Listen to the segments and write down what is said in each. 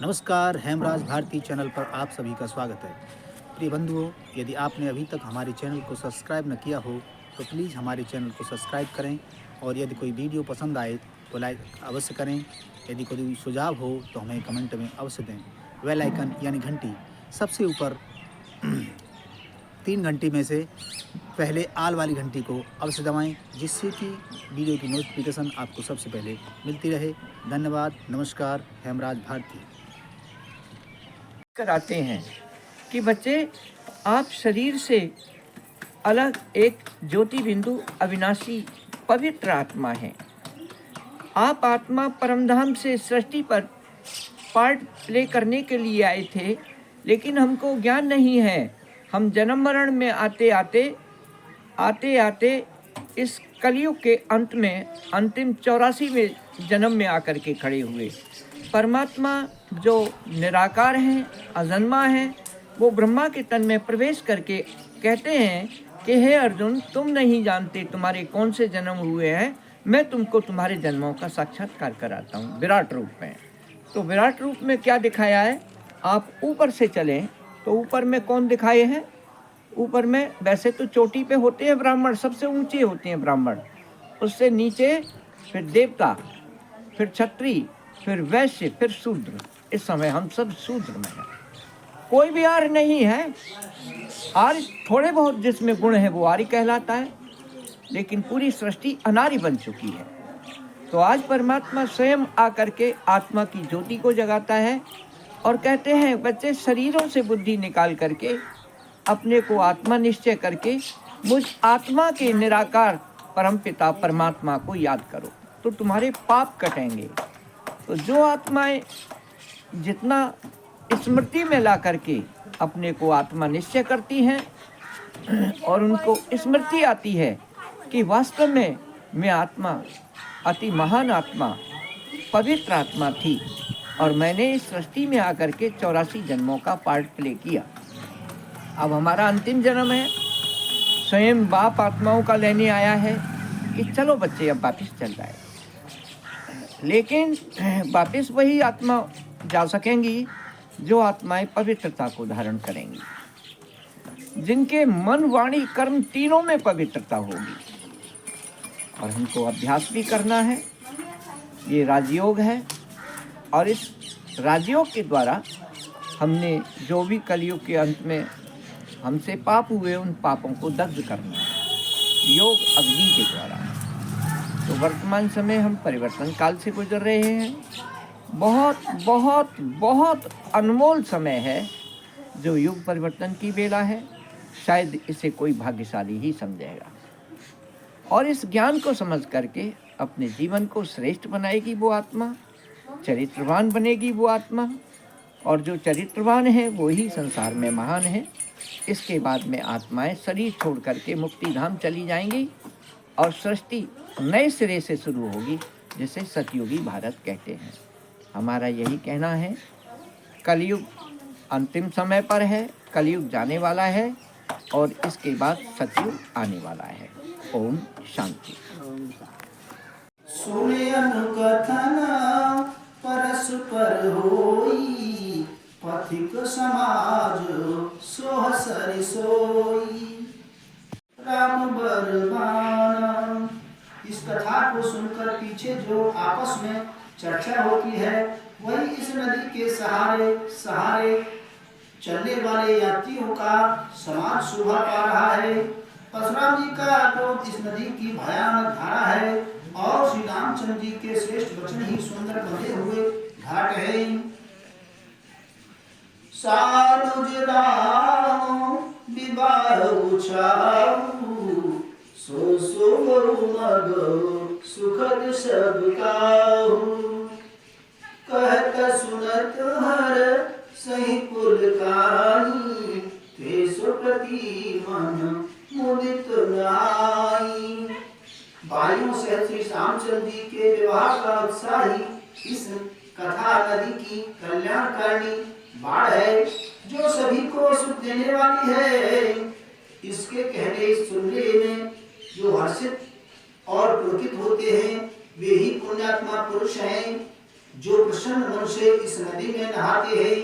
नमस्कार, हेमराज भारती चैनल पर आप सभी का स्वागत है। प्रिय बंधुओं, यदि आपने अभी तक हमारे चैनल को सब्सक्राइब न किया हो तो प्लीज़ हमारे चैनल को सब्सक्राइब करें और यदि कोई वीडियो पसंद आए तो लाइक अवश्य करें। यदि कोई सुझाव हो तो हमें कमेंट में अवश्य दें। बेल आइकन यानी घंटी सबसे ऊपर 3 घंटी में से पहले आल वाली घंटी को अवश्य दबाएं, जिससे कि वीडियो की नोटिफिकेशन आपको सबसे पहले मिलती रहे। धन्यवाद। नमस्कार, हेमराज भारती। कराते हैं कि बच्चे आप शरीर से अलग एक ज्योति बिंदु अविनाशी पवित्र आत्मा हैं। आप आत्मा परमधाम से सृष्टि पर पार्ट प्ले करने के लिए आए थे, लेकिन हमको ज्ञान नहीं है। हम जन्म मरण में आते आते इस कलयुग के अंत में अंतिम 84वें जन्म में आकर के खड़े हुए। परमात्मा जो निराकार हैं, अजन्मा हैं, वो ब्रह्मा के तन में प्रवेश करके कहते हैं कि हे अर्जुन, तुम नहीं जानते तुम्हारे कौन से जन्म हुए हैं, मैं तुमको तुम्हारे जन्मों का साक्षात्कार कराता हूँ विराट रूप में। तो विराट रूप में क्या दिखाया है? आप ऊपर से चलें तो ऊपर में कौन दिखाए हैं? ऊपर में वैसे तो चोटी पे होते हैं ब्राह्मण, सबसे ऊंचे होते हैं ब्राह्मण, उससे नीचे फिर देवता, फिर क्षत्रिय, फिर वैश्य, फिर शूद्र। इस समय हम सब शूद्र में हैं। कोई भी आर्य नहीं है। आर्य थोड़े बहुत जिसमें गुण है वो आर्य कहलाता है, लेकिन पूरी सृष्टि अनार्य बन चुकी है। तो आज परमात्मा स्वयं आकर के आत्मा की ज्योति को जगाता है और कहते हैं बच्चे, शरीरों से बुद्धि निकाल करके अपने को आत्मा निश्चय करके मुझ आत्मा के निराकार परमपिता परमात्मा को याद करो तो तुम्हारे पाप कटेंगे। तो जो आत्माएं जितना स्मृति में ला करके अपने को आत्मा निश्चय करती हैं और उनको स्मृति आती है कि वास्तव में मैं आत्मा अति महान आत्मा, पवित्र आत्मा थी और मैंने इस सृष्टि में आकर के 84 जन्मों का पार्ट प्ले किया। अब हमारा अंतिम जन्म है। स्वयं बाप आत्माओं का लेने आया है कि चलो बच्चे अब वापिस चल जाए, लेकिन वापिस वही आत्मा जा सकेंगी जो आत्माएं पवित्रता को धारण करेंगी, जिनके मन वाणी कर्म तीनों में पवित्रता होगी। और हमको अभ्यास भी करना है। ये राजयोग है और इस राजयोग के द्वारा हमने जो भी कलयुग के अंत में हमसे पाप हुए उन पापों को दग्ध करना है योग अग्नि के द्वारा। तो वर्तमान समय हम परिवर्तन काल से गुजर रहे हैं। बहुत बहुत बहुत अनमोल समय है जो युग परिवर्तन की बेला है। शायद इसे कोई भाग्यशाली ही समझेगा और इस ज्ञान को समझ करके अपने जीवन को श्रेष्ठ बनाएगी वो आत्मा, चरित्रवान बनेगी वो आत्मा, और जो चरित्रवान है वो ही संसार में महान है। इसके बाद में आत्माएं शरीर छोड़ करके मुक्ति धाम चली जाएंगी और सृष्टि नए सिरे से शुरू होगी, जिसे सतयुगी भारत कहते हैं। हमारा यही कहना है। कलयुग अंतिम समय पर है, कलयुग जाने वाला है और इसके बाद सतयुग आने वाला है। ओम शांति। सुने अनुकथन परस्पर होई, पथिक समाज सोह सरि सोई। राम बरमान। इस कथा को सुनकर पीछे जो आपस में चर्चा होती है वही इस नदी के सहारे सहारे चलने वाले यात्रियों का समाज शोभा पा रहा है। परशुराम जी का क्रोध इस नदी की भयानक धारा है और श्री रामचंद्र जी के श्रेष्ठ वचन ही सुंदर बंधे हुए घाट है। सानुज राम विवाह उछाऊ, सो सो मग सुखद सब काहू। कहत सुनत हर सही कुल काही, ते सुप्रति मन मुदित नाई। भाइयों से श्री रामचंद्र जी के विवाह का उत्साही इस कथा नदी की कल्याणकारिणी बाढ़ है जो सभी को सुख देने वाली है। इसके कहने सुनने में जो हर्षित और पुलकित होते हैं वे ही पुण्यात्मा पुरुष हैं। जो प्रसन्न मन से इस नदी में नहाते हैं।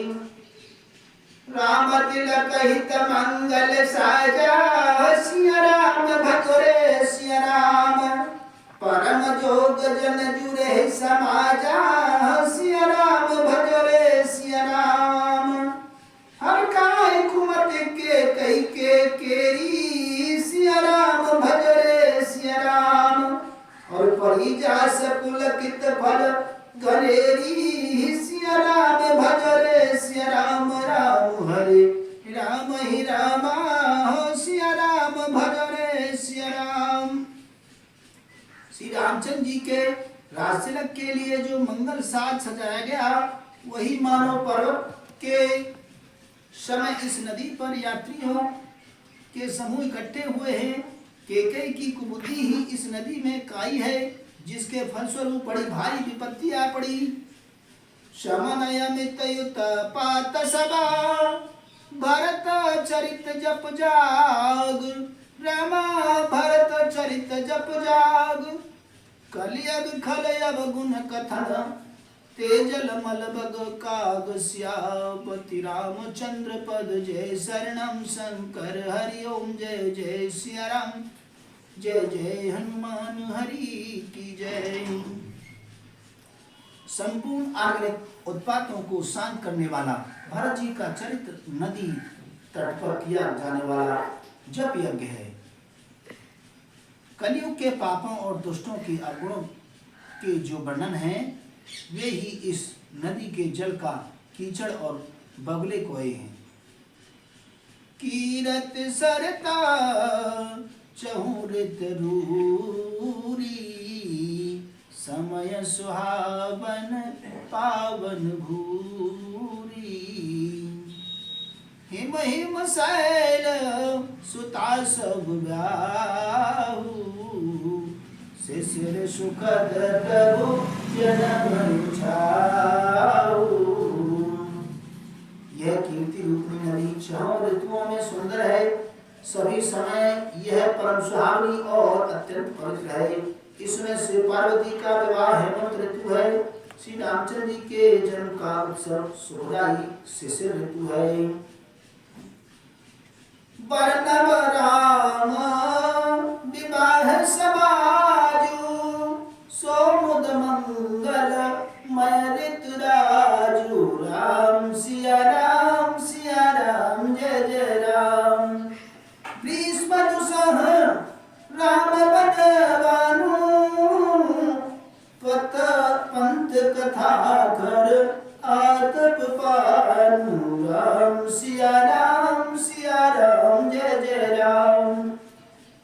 राम तिलक हित मंगल साजा, सिया राम भजोरे सिया राम। परम जोग जन जुरे समाजा, सिया राम भजोरे सिया राम। हर काय कुमत के कई के केरी, सिया राम भजोरे सिया राम। और परी जास पुलकित फल गलेरी, सिया राम भजरे सिया राम। राम हरे राम ही रामा, सिया राम भजरे सिया राम। श्री रामचंद्र जी के राजतिलक के लिए जो मंगल साज सजाया गया, वही मानव पर्व के समय इस नदी पर यात्रियों के समूह इकट्ठे हुए हैं। केकई की कुबुद्धि ही इस नदी में काई है, जिसके फलस्वरूप बड़ी भारी विपत्ति आ पड़ी। शमनयमित युत पात सबा, भरत चरित जप जाग। रमा भरत चरित जप जाग। कलियग खलयब गुण कथन, तेजल मल बग काग। श्यापति रामचंद्र पद जय शरणम शंकर हरि ओम। जय जय सिया राम, जय जय हनुमान हरि की जय। संपूर्ण आगृत उत्पातों को शांत करने वाला भरत जी का चरित्र नदी तट पर किया जाने वाला जप यज्ञ है। कलयुग के पापों और दुष्टों के अवगुणों के जो वर्णन है, वे ही इस नदी के जल का कीचड़ और बगले कोए हैं। कीरत सरता चहुरित रूरी, समय सुहावन पावन भूरी। हिम हिम शैल सुता सब ब्याहु, शिशिर सुखद प्रभु जनम छाऊ। यह कीर्ति रूपी नदी चारों ऋतुओं में सुंदर है। सभी समय यह परम सुहावनी और अत्यंत पवित्र है। इसमें श्री पार्वती का विवाह हेमंत ऋतु है। श्री रामचंद्र जी के जन्म का उत्सव सुखदायी शिशिर ऋतु है। वर्णव राम विवाह समाजु, सोमुद मंगल मय ऋतुराजु। राम सिया राम सिया राम जय जय राम। ग्रीष्म दुसह राम बनवानु, त्वत पंथ कथा कर आतप पानु। राम सिया राम जय जय राम।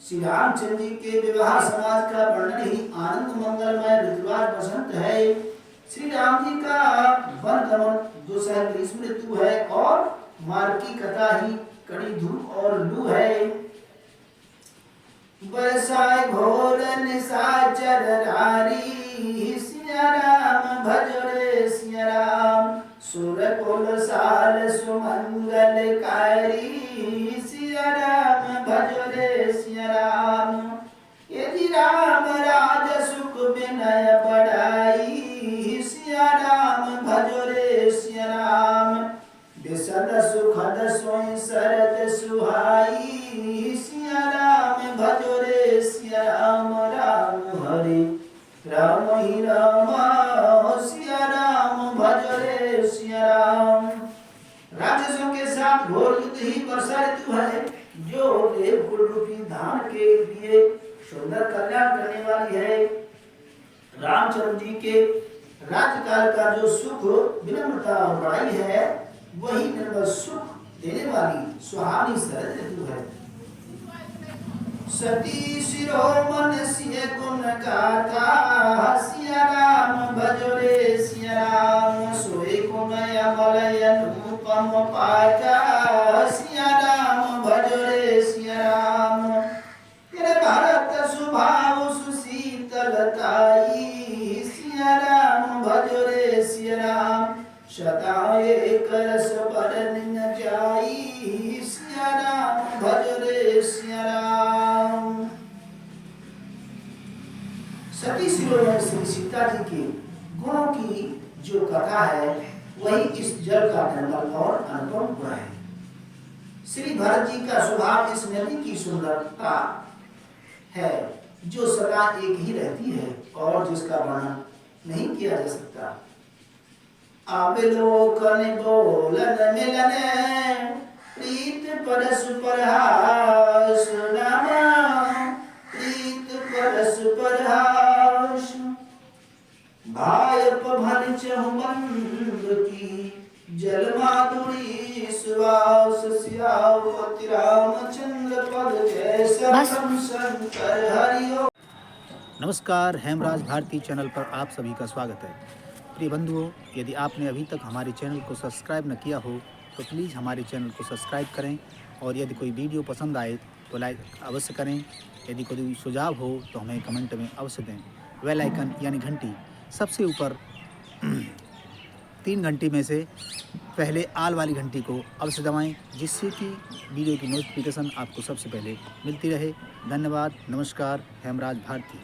श्री रामचंद्र जी के विवाह समाज का वर्णन ही आनंद मंगलमय ऋतुराज बसंत है। श्री राम जी का वन गमन दुसह ग्रीष्म ऋतु है और मार्ग की कथा ही कड़ी धूप और लू है। बरसाए घोर निशाचर रारी, सिया राम भजरे सिया राम। सुर कुल साल सुमंगलकारी, सिया राम भजरे सिया राम। यदि राम राज सुख विनय बढ़ाई, सिया राम भजरे सिया राम। विशद सुखद सोई शरद सुहाई, सिया राम भजरे सिया राम। राम हरे राम ही रामा, सिया राम भजरे सिया राम। राक्षसों के साथ घोर युद्ध ही वर्षा ऋतु है, जो देवकुल रूपी धान के लिए सुंदर कल्याण करने वाली है। रामचंद्र जी के राज्यकाल का जो सुख विनम्रता और बड़ाई है, वही निर्मल सुख देने वाली सुहावनी शरद ऋतु है। सती शिरोमन सिय गुण गाथा, सिया राम भजरे सिया राम। सोई गुण अमल अनुपम पाचा, सिया राम भजरे सिया राम। तेरे भरत स्वभाव सुशीतलताई, सिया राम भजरे सिया राम। सदा एक रस पर निन जाई, सिया राम भजरे सिया राम। सती शिरोमणि श्री सीता जी के गुणों की जो कथा है वही इस जल का निर्मल और अनुपम गुण है। श्री भरत जी का स्वभाव इस नदी की सुंदरता है जो सदा एक ही रहती है और जिसका वर्णन नहीं किया जा सकता। अवलोकन बोलन मिलन प्रीत परस परहास नामा प्रीत परस परहास भाय पभन चहुबंद की जल माधुरी सुवास सियावति रामचंद्र पद जैसा शंकर हरिओ। नमस्कार, हेमराज भारती चैनल पर आप सभी का स्वागत है। प्रिय बंधुओं, यदि आपने अभी तक हमारे चैनल को सब्सक्राइब न किया हो तो प्लीज़ हमारे चैनल को सब्सक्राइब करें और यदि कोई वीडियो पसंद आए तो लाइक अवश्य करें। यदि कोई सुझाव हो तो हमें कमेंट में अवश्य दें। बेल आइकन यानी घंटी सबसे ऊपर 3 घंटी में से पहले आल वाली घंटी को अवश्य दबाएं, जिससे कि वीडियो की नोटिफिकेशन आपको सबसे पहले मिलती रहे। धन्यवाद। नमस्कार। हेमराज भारती।